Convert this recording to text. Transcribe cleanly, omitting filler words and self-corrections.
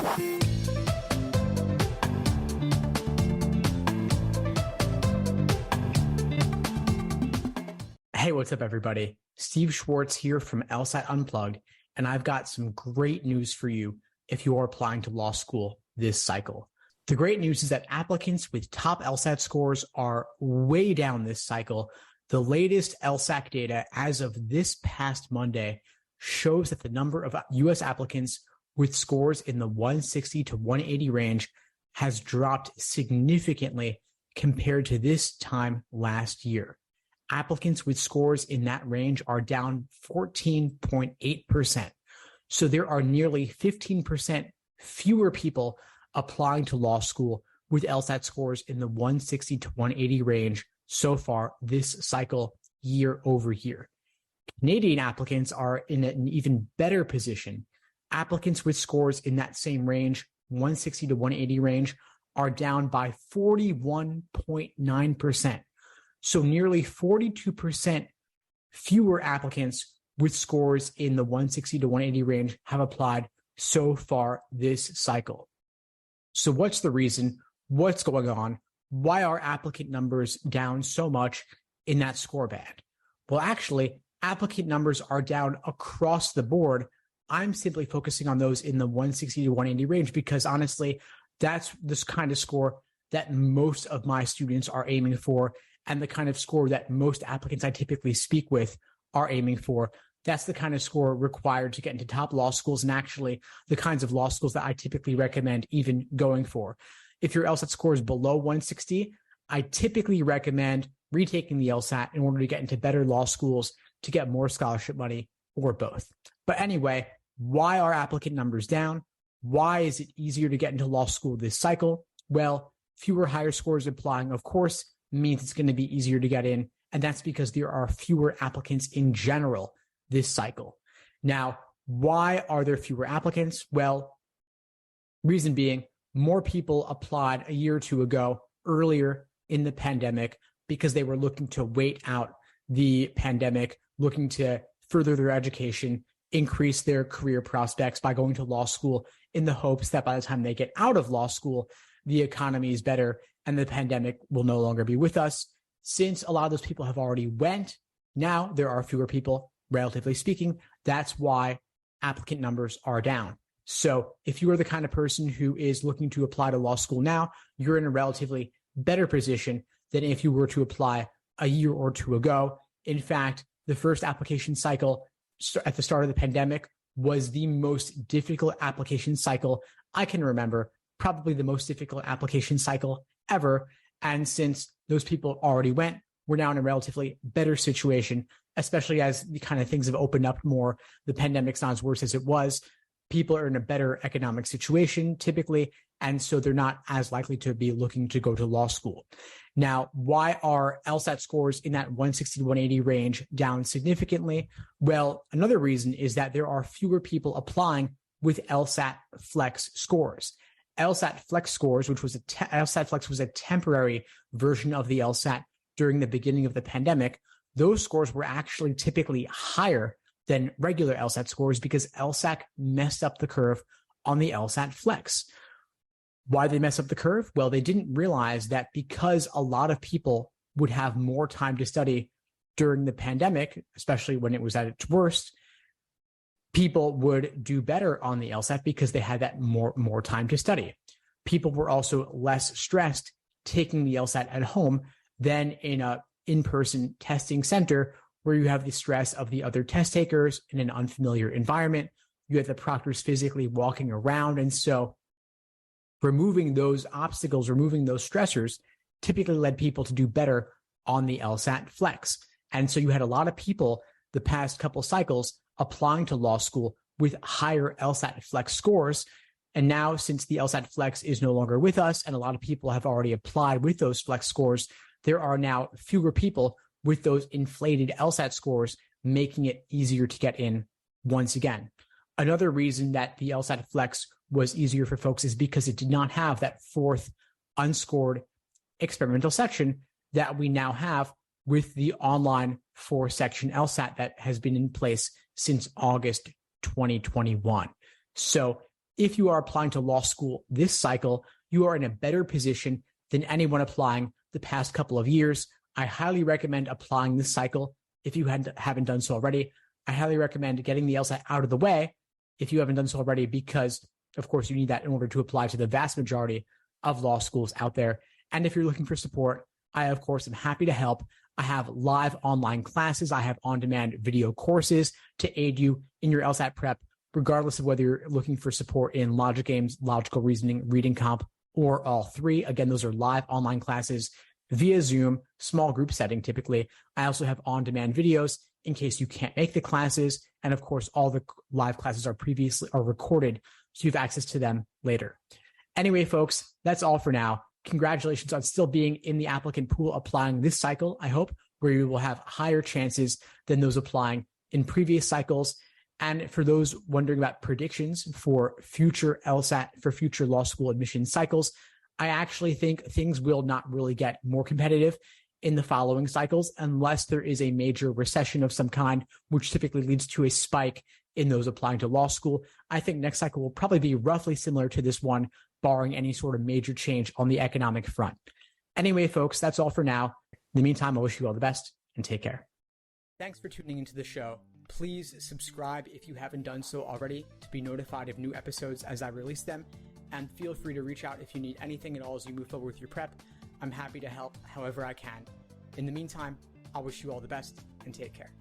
Hey, what's up, everybody? Steve Schwartz here from LSAT Unplugged, and I've got some great news for you if you are applying to law school this cycle. The great news is that applicants with top LSAT scores are way down this cycle. The latest LSAC data as of this past Monday shows that the number of U.S. applicants with scores in the 160 to 180 range has dropped significantly compared to this time last year. Applicants with scores in that range are down 14.8%. So there are nearly 15% fewer people applying to law school with LSAT scores in the 160 to 180 range so far this cycle, year over year. Canadian applicants are in an even better position. Applicants with scores in that same range, 160 to 180 range, are down by 41.9%. So nearly 42% fewer applicants with scores in the 160 to 180 range have applied so far this cycle. So what's the reason? What's going on? Why are applicant numbers down so much in that score band? Well, actually, applicant numbers are down across the board. I'm simply focusing on those in the 160 to 180 range because honestly, that's this kind of score that most of my students are aiming for, and the kind of score that most applicants I typically speak with are aiming for. That's the kind of score required to get into top law schools, and actually the kinds of law schools that I typically recommend even going for. If your LSAT score is below 160, I typically recommend retaking the LSAT in order to get into better law schools to get more scholarship money, or both. But anyway, why are applicant numbers down? Why is it easier to get into law school this cycle? Well, fewer higher scores applying, of course, means it's going to be easier to get in. And that's because there are fewer applicants in general this cycle. Now, why are there fewer applicants? Well, reason being, more people applied a year or two ago, earlier in the pandemic, because they were looking to wait out the pandemic, looking to further their education, increase their career prospects by going to law school in the hopes that by the time they get out of law school, the economy is better and the pandemic will no longer be with us. Since a lot of those people have already went, now there are fewer people, relatively speaking. That's why applicant numbers are down. So if you are the kind of person who is looking to apply to law school now, you're in a relatively better position than if you were to apply a year or two ago. In fact, the first application cycle at the start of the pandemic was the most difficult application cycle I can remember, probably the most difficult application cycle ever. And since those people already went, we're now in a relatively better situation, especially as the kind of things have opened up more. The pandemic's not as worse as it was. People are in a better economic situation typically, and so they're not as likely to be looking to go to law school. Now, why are LSAT scores in that 160 to 180 range down significantly? Well, another reason is that there are fewer people applying with LSAT Flex scores. LSAT Flex scores, which was LSAT Flex was a temporary version of the LSAT during the beginning of the pandemic. Those scores were actually typically higher than regular LSAT scores because LSAC messed up the curve on the LSAT Flex. Why did they mess up the curve? Well, they didn't realize that because a lot of people would have more time to study during the pandemic, especially when it was at its worst, people would do better on the LSAT because they had that more time to study. People were also less stressed taking the LSAT at home than in a in-person testing center where you have the stress of the other test takers in an unfamiliar environment. You have the proctors physically walking around. And so removing those obstacles, removing those stressors typically led people to do better on the LSAT Flex. And so you had a lot of people the past couple cycles applying to law school with higher LSAT Flex scores. And now, since the LSAT Flex is no longer with us and a lot of people have already applied with those Flex scores, there are now fewer people with those inflated LSAT scores, making it easier to get in once again. Another reason that the LSAT Flex was easier for folks is because it did not have that fourth unscored experimental section that we now have with the online 4-section LSAT that has been in place since August 2021. So if you are applying to law school this cycle, you are in a better position than anyone applying the past couple of years. I highly recommend applying this cycle if you haven't done so already. I highly recommend getting the LSAT out of the way if you haven't done so already, because, of course, you need that in order to apply to the vast majority of law schools out there. And if you're looking for support, I, of course, am happy to help. I have live online classes. I have on-demand video courses to aid you in your LSAT prep, regardless of whether you're looking for support in logic games, logical reasoning, reading comp, or all three. Again, those are live online classes via Zoom, small group setting typically. I also have on-demand videos in case you can't make the classes. And of course, all the live classes are recorded, so you have access to them later. Anyway, folks, that's all for now. Congratulations on still being in the applicant pool applying this cycle, I hope, where you will have higher chances than those applying in previous cycles. And for those wondering about predictions for future LSAT, for future law school admission cycles, I actually think things will not really get more competitive in the following cycles unless there is a major recession of some kind, which typically leads to a spike in those applying to law school. I think next cycle will probably be roughly similar to this one, barring any sort of major change on the economic front. Anyway, folks, that's all for now. In the meantime, I wish you all the best and take care. Thanks for tuning into the show. Please subscribe if you haven't done so already to be notified of new episodes as I release them. And feel free to reach out if you need anything at all as you move forward with your prep. I'm happy to help however I can. In the meantime, I wish you all the best and take care.